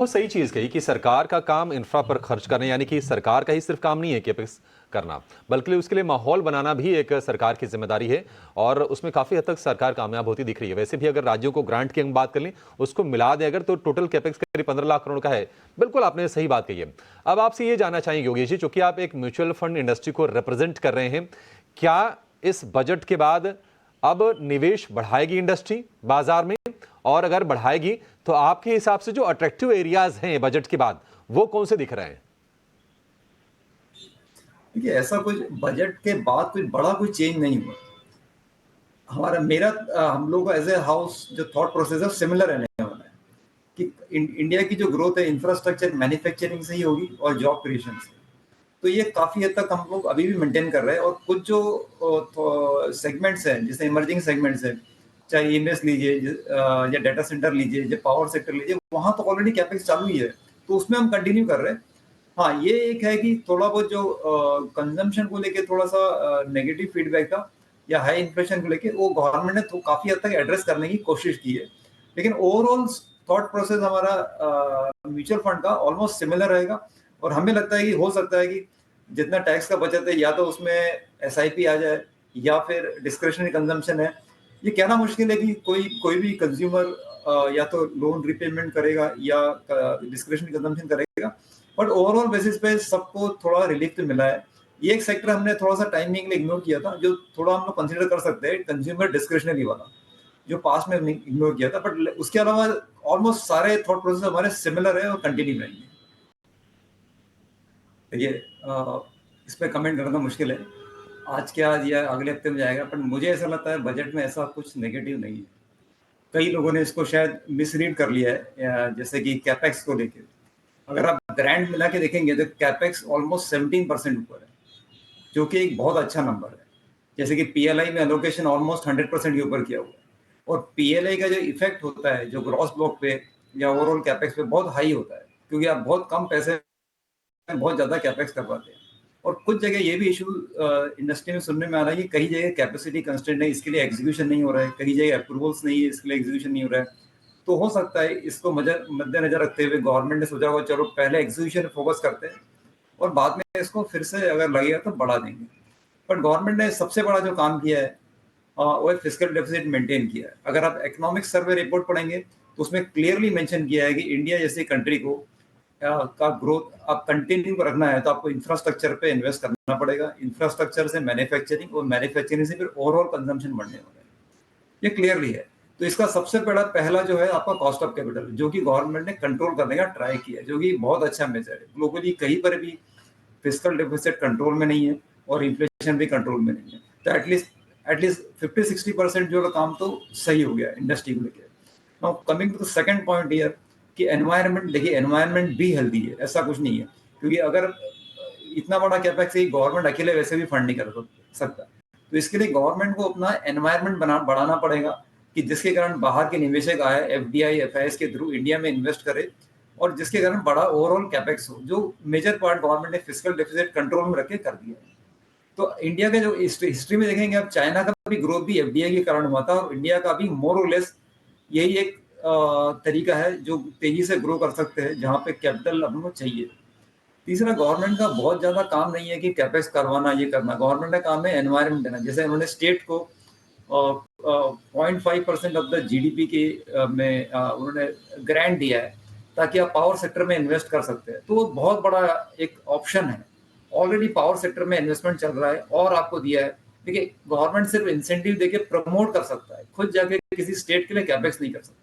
बहुत सही चीज़ कही कि सरकार का काम इंफ्रा पर खर्च करना, यानी कि सरकार का ही सिर्फ काम नहीं है कैपेक्स करना, बल्कि उसके लिए माहौल बनाना भी एक सरकार की जिम्मेदारी है और उसमें काफ़ी हद तक सरकार कामयाब होती दिख रही है। वैसे भी अगर राज्यों को ग्रांट की हम बात कर लें, उसको मिला दें अगर, तो टोटल कैपेक्स करीब 15 लाख करोड़ का है। बिल्कुल आपने सही बात कही है। अब आपसे ये जानना चाहेंगे योगेश जी, चूंकि आप एक म्यूचुअल फंड इंडस्ट्री को रिप्रेजेंट कर रहे हैं, क्या इस बजट के बाद अब निवेश बढ़ाएगी इंडस्ट्री बाजार में? और अगर बढ़ाएगी तो आपके हिसाब से जो अट्रैक्टिव एरियाज हैं बजट के बाद, वो कौन से दिख रहे हैं? देखिए, ऐसा कुछ बजट के बाद कोई बड़ा कोई चेंज नहीं हुआ। हम लोग का एज ए हाउस जो थॉट प्रोसेस है सिमिलर रहने वाला है कि इंडिया की जो ग्रोथ है इंफ्रास्ट्रक्चर मैन्युफैक्चरिंग से ही होगी और जॉब क्रिएशन से। तो ये काफी हद तक हम लोग अभी भी मेंटेन कर रहे हैं। और कुछ जो सेगमेंट्स हैं, जैसे इमर्जिंग सेगमेंट्स हैं, चाहे ईएमएस लीजिए या डाटा सेंटर लीजिए या पावर सेक्टर लीजिए, वहां तो ऑलरेडी कैपेक्स चालू ही है, तो उसमें हम कंटिन्यू कर रहे हैं। हाँ, ये एक है कि थोड़ा बहुत जो कंजम्पशन को लेके थोड़ा सा नेगेटिव फीडबैक था या हाई इन्फ्लेशन को लेके, वो गवर्नमेंट ने तो काफी हद तक एड्रेस करने की कोशिश की है। लेकिन ओवरऑल थॉट प्रोसेस हमारा म्यूचुअल फंड का ऑलमोस्ट सिमिलर रहेगा। और हमें लगता है कि हो सकता है कि जितना टैक्स का बचत है, या तो उसमें एसआईपी आ जाए या फिर डिस्क्रिशनरी कंजम्पशन है। ये कहना मुश्किल है कि कोई कोई भी कंज्यूमर या तो लोन रिपेमेंट करेगा या डिस्क्रिशनरी कंजम्पशन करेगा। बट ओवरऑल बेसिस पे सबको थोड़ा रिलीफ तो मिला है। ये एक सेक्टर हमने थोड़ा सा टाइमिंग में इग्नोर किया था, जो थोड़ा हम लोग कंसिडर कर सकते हैं, कंज्यूमर डिस्क्रिशनरी वाला, जो पास में हमने इग्नोर किया था। बट उसके अलावा ऑलमोस्ट सारे थॉट प्रोसेस हमारे सिमिलर है और कंटिन्यू रहेंगे। देखिए, इस पे कमेंट करना मुश्किल है, आज क्या आज या अगले हफ्ते में जाएगा। पर मुझे ऐसा लगता है बजट में ऐसा कुछ नेगेटिव नहीं है। कई लोगों ने इसको शायद मिसरीड कर लिया है, जैसे कि कैपेक्स को लेके। अगर आप ग्रैंड मिला के देखेंगे तो कैपेक्स ऑलमोस्ट 17% ऊपर है, जो कि एक बहुत अच्छा नंबर है। जैसे कि पीएलआई में एलोकेशन ऑलमोस्ट 100% के ऊपर किया हुआ है। और पीएलआई का जो इफेक्ट होता है जो ग्रॉस ब्लॉक पे या ओवरऑल कैपेक्स पे बहुत हाई होता है, क्योंकि आप बहुत कम पैसे में बहुत ज्यादा कैपेक्स करवाते हैं। और कुछ जगह ये भी इशू इंडस्ट्री में सुनने में आ रहा है कि कई जगह कैपेसिटी कंस्ट्रेंट है, इसके लिए एग्जीक्यूशन नहीं हो रहा है, कई जगह अप्रूवल्स नहीं है, इसके लिए एग्जीक्यूशन नहीं हो रहा है। तो हो सकता है इसको मद्देनजर रखते हुए गवर्नमेंट ने सोचा होगा चलो पहले एग्जीक्यूशन फोकस करते हैं और बाद में इसको फिर से अगर लगेगा तो बढ़ा देंगे। बट गवर्नमेंट ने सबसे बड़ा जो काम किया है वो फिजिकल डेफिसिट मेंटेन किया है। अगर आप इकोनॉमिक सर्वे रिपोर्ट पढ़ेंगे तो उसमें क्लियरली मेंशन किया है कि इंडिया जैसी कंट्री को का ग्रोथ आप कंटिन्यू रखना है तो आपको इंफ्रास्ट्रक्चर पे इन्वेस्ट करना पड़ेगा। इंफ्रास्ट्रक्चर से मैन्युफैक्चरिंग और मैन्युफैक्चरिंग से फिर ओवरऑल कंजम्पशन बढ़ने वाला है, ये क्लियरली है। तो इसका सबसे बड़ा पहला जो है आपका कॉस्ट ऑफ कैपिटल, जो कि गवर्नमेंट ने कंट्रोल करने का ट्राई किया, जो कि बहुत अच्छा मेजर है। ग्लोबली कहीं पर भी फिजिकल डेफिसिट कंट्रोल में नहीं है और इन्फ्लेशन भी कंट्रोल में नहीं है। तो एटलीस्ट 50-60% जो काम तो सही हो गया इंडस्ट्री को लेकर। Now coming to the second point here कि एनवायरनमेंट, देखिए एनवायरनमेंट भी हेल्दी है, ऐसा कुछ नहीं है। क्योंकि अगर इतना बड़ा कैपेक्स गवर्नमेंट अकेले वैसे भी फंड नहीं कर सकता, तो इसके लिए गवर्नमेंट को अपना एनवायरनमेंट बढ़ाना पड़ेगा कि जिसके कारण बाहर के निवेशक आए, एफडीआई एफआईएस के थ्रू इंडिया में इन्वेस्ट करे और जिसके कारण बड़ा ओवरऑल कैपेक्स हो, जो मेजर पार्ट गवर्नमेंट ने फिजिकल डेफिसिट कंट्रोल में रख के कर दिया है। तो इंडिया के जो हिस्ट्री में देखेंगे आप, चाइना का भी ग्रोथ भी एफडीआई के कारण हुआ था और इंडिया का भी मोर और लेस यही एक तरीका है जो तेजी से ग्रो कर सकते हैं, जहाँ पे कैपिटल अपन को चाहिए। तीसरा, गवर्नमेंट का बहुत ज्यादा काम नहीं है कि कैपेक्स करवाना, ये करना। गवर्नमेंट का काम है एनवायरनमेंट देना। जैसे उन्होंने स्टेट को 0.5% ऑफ द जीडीपी के में उन्होंने ग्रांट दिया है ताकि आप पावर सेक्टर में इन्वेस्ट कर सकते हैं। तो वो बहुत बड़ा एक ऑप्शन है। ऑलरेडी पावर सेक्टर में इन्वेस्टमेंट चल रहा है और आपको दिया है। देखिए, गवर्नमेंट सिर्फ इंसेंटिव देके प्रमोट कर सकता है, खुद जाके किसी स्टेट के लिए कैपेक्स नहीं कर सकता।